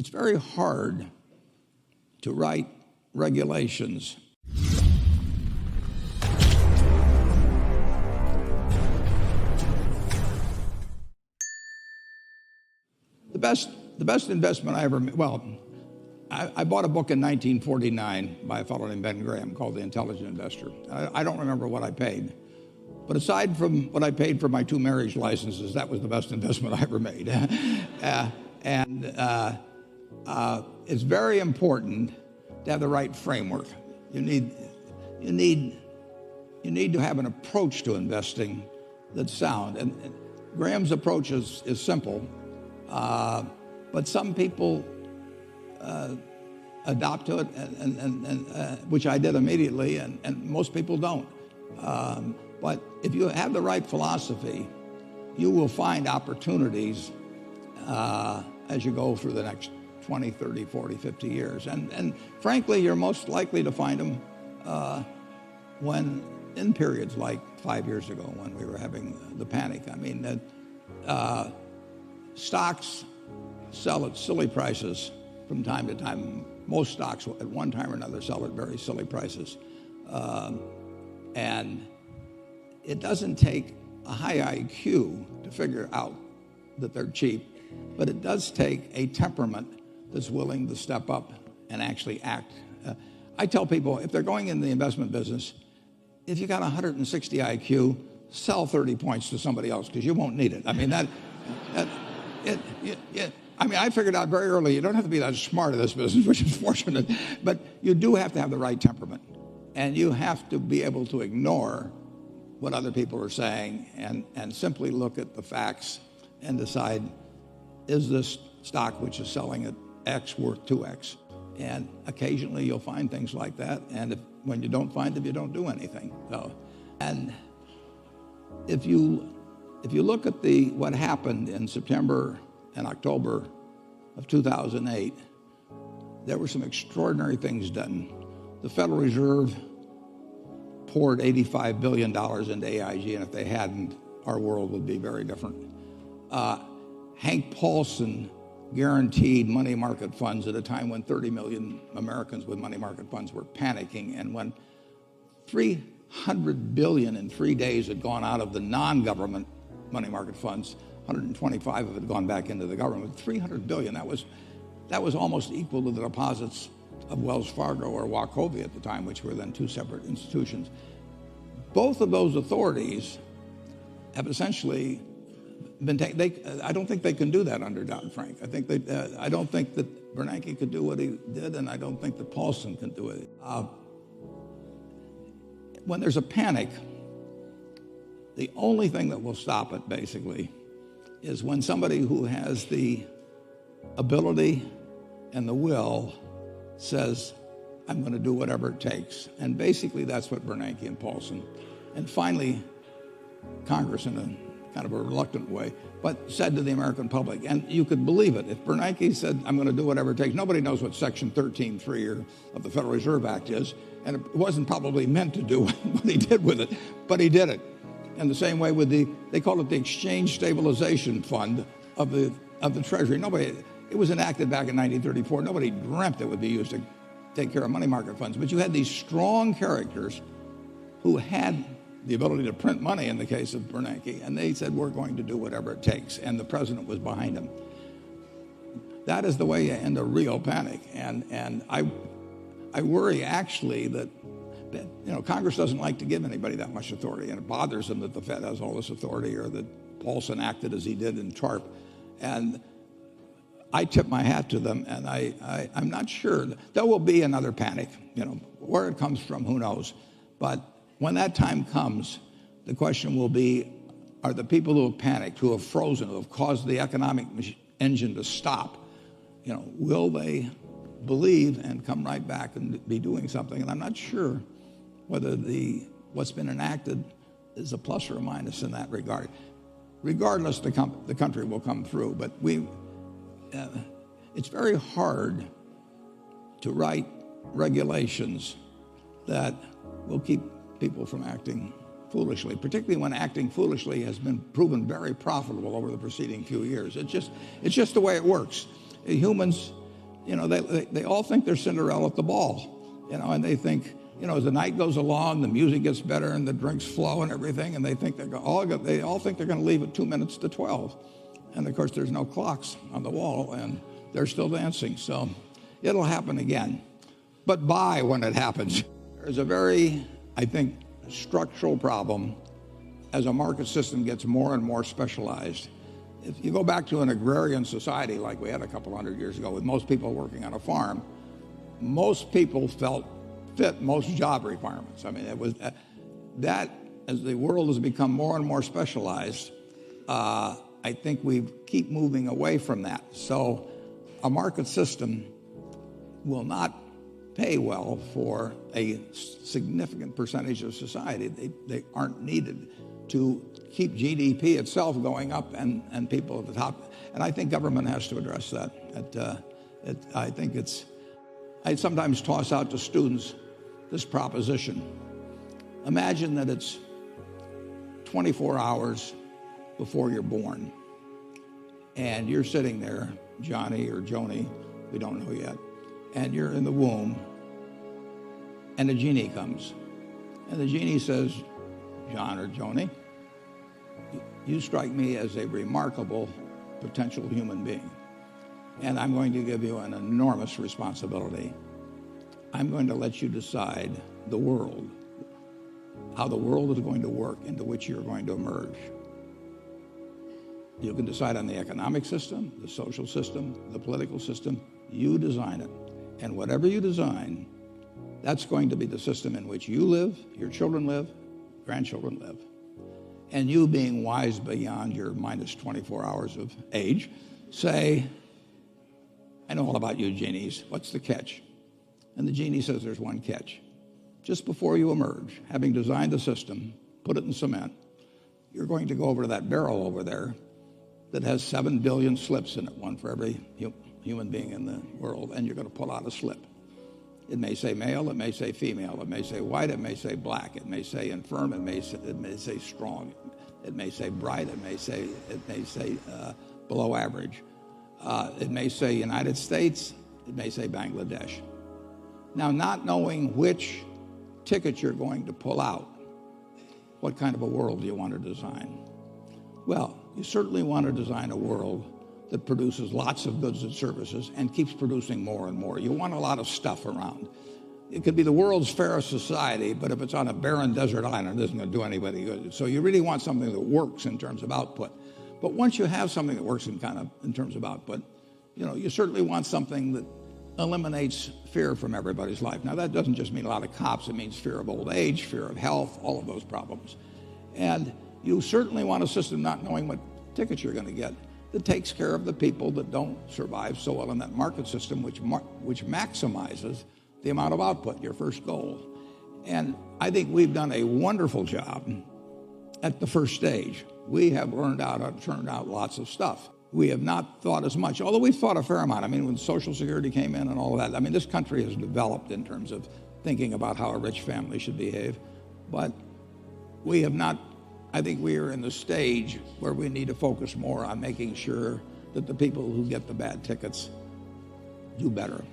it's very hard to write regulations the best investment I ever made. Well, I bought a book in 1949 by a fellow named Ben Graham called The Intelligent Investor. I don't remember what I paid, but aside from what I paid for my 2 marriage licenses, that was the best investment I ever made. It's very important to have the right framework. You need to have an approach to investing that's sound. And Graham's approach is simple, but some people adopt to it, and which I did immediately, and most people don't. But if you have the right philosophy, you will find opportunities as you go through the next 20, 30, 40, 50 years. And frankly, you're most likely to find them when in periods like 5 years ago when we were having the panic. I mean, stocks sell at silly prices from time to time. Most stocks at one time or another sell at very silly prices. And it doesn't take a high IQ to figure out that they're cheap, but it does take a temperament that's willing to step up and actually act. I tell people, if they're going in the investment business, if you got 160 IQ, sell 30 points to somebody else because you won't need it. I mean, I figured out very early, you don't have to be that smart in this business, which is fortunate, but you do have to have the right temperament. And you have to be able to ignore what other people are saying and simply look at the facts and decide, is this stock which is selling at X worth 2X? And occasionally you'll find things like that. And when you don't find them, you don't do anything. So, and if you look at what happened in September and October of 2008, there were some extraordinary things done. The Federal Reserve poured $85 billion into AIG, and if they hadn't, our world would be very different. Hank Paulson guaranteed money market funds at a time when 30 million Americans with money market funds were panicking, and when 300 billion in 3 days had gone out of the non-government money market funds, 125 of it had gone back into the government. 300 billion, that was almost equal to the deposits of Wells Fargo or Wachovia at the time, which were then two separate institutions. Both of those authorities have essentially been taken. I don't think they can do that under Dodd-Frank. I don't think that Bernanke could do what he did, and I don't think that Paulson can do it. When there's a panic, the only thing that will stop it, basically, is when somebody who has the ability and the will says, I'm going to do whatever it takes. And basically that's what Bernanke and Paulson, and finally Congress in a kind of a reluctant way, but said to the American public. And you could believe it. If Bernanke said, I'm going to do whatever it takes, nobody knows what Section 13(3) of the Federal Reserve Act is, and it wasn't probably meant to do what he did with it, but he did it. And the same way with they call it the Exchange Stabilization Fund of the Treasury. It was enacted back in 1934. Nobody dreamt it would be used to take care of money market funds. But you had these strong characters who had the ability to print money in the case of Bernanke, and they said, we're going to do whatever it takes. And the president was behind them. That is the way you end a real panic. And I worry actually that Congress doesn't like to give anybody that much authority, and it bothers them that the Fed has all this authority, or that Paulson acted as he did in TARP. And I tip my hat to them, and I'm not sure. There will be another panic. Where it comes from, who knows? But when that time comes, the question will be, are the people who have panicked, who have frozen, who have caused the economic engine to stop, will they believe and come right back and be doing something? And I'm not sure whether what's been enacted is a plus or a minus in that regard. Regardless, the country will come through, but it's very hard to write regulations that will keep people from acting foolishly, particularly when acting foolishly has been proven very profitable over the preceding few years. It's just the way it works. Humans they all think they're Cinderella at the ball, and they think, as the night goes along, the music gets better and the drinks flow and everything, and they think they all think they're going to leave at 2 minutes to 12. And of course, there's no clocks on the wall, and they're still dancing. So it'll happen again. But buy when it happens. There's a very, I think, structural problem as a market system gets more and more specialized. If you go back to an agrarian society like we had a couple hundred years ago with most people working on a farm, most people fit most job requirements. I mean, it was that as the world has become more and more specialized, I think we keep moving away from that. So a market system will not pay well for a significant percentage of society. They aren't needed to keep GDP itself going up and people at the top. And I think government has to address that. I sometimes toss out to students this proposition. Imagine that it's 24 hours before you're born. And you're sitting there, Johnny or Joni, we don't know yet, and you're in the womb, and a genie comes. And the genie says, John or Joni, you strike me as a remarkable potential human being. And I'm going to give you an enormous responsibility. I'm going to let you decide the world, how the world is going to work into which you're going to emerge. You can decide on the economic system, the social system, the political system. You design it. And whatever you design, that's going to be the system in which you live, your children live, grandchildren live. And you, being wise beyond your minus 24 hours of age, say, I know all about you, genies. What's the catch? And the genie says there's one catch. Just before you emerge, having designed the system, put it in cement, you're going to go over to that barrel over there that has 7 billion slips in it, one for every human being in the world, and you're going to pull out a slip. It may say male, it may say female, it may say white, it may say black, it may say infirm, it may say strong, it may say bright, it may say below average, it may say United States, it may say Bangladesh. Now, not knowing which ticket you're going to pull out, what kind of a world do you want to design? Well, you certainly want to design a world that produces lots of goods and services and keeps producing more and more. You want a lot of stuff around. It could be the world's fairest society, but if it's on a barren desert island, it isn't going to do anybody good. So you really want something that works in terms of output. But once you have something that works in terms of output, you certainly want something that eliminates fear from everybody's life. Now, that doesn't just mean a lot of cops. It means fear of old age, fear of health, all of those problems. And you certainly want a system, not knowing what tickets you're going to get, that takes care of the people that don't survive so well in that market system, which maximizes the amount of output, your first goal. And I think we've done a wonderful job at the first stage. We have learned how to turn out lots of stuff. We have not thought as much, although we've thought a fair amount. I mean, when Social Security came in and all of that, I mean, this country has developed in terms of thinking about how a rich family should behave. But we have not, I think we are in the stage where we need to focus more on making sure that the people who get the bad tickets do better.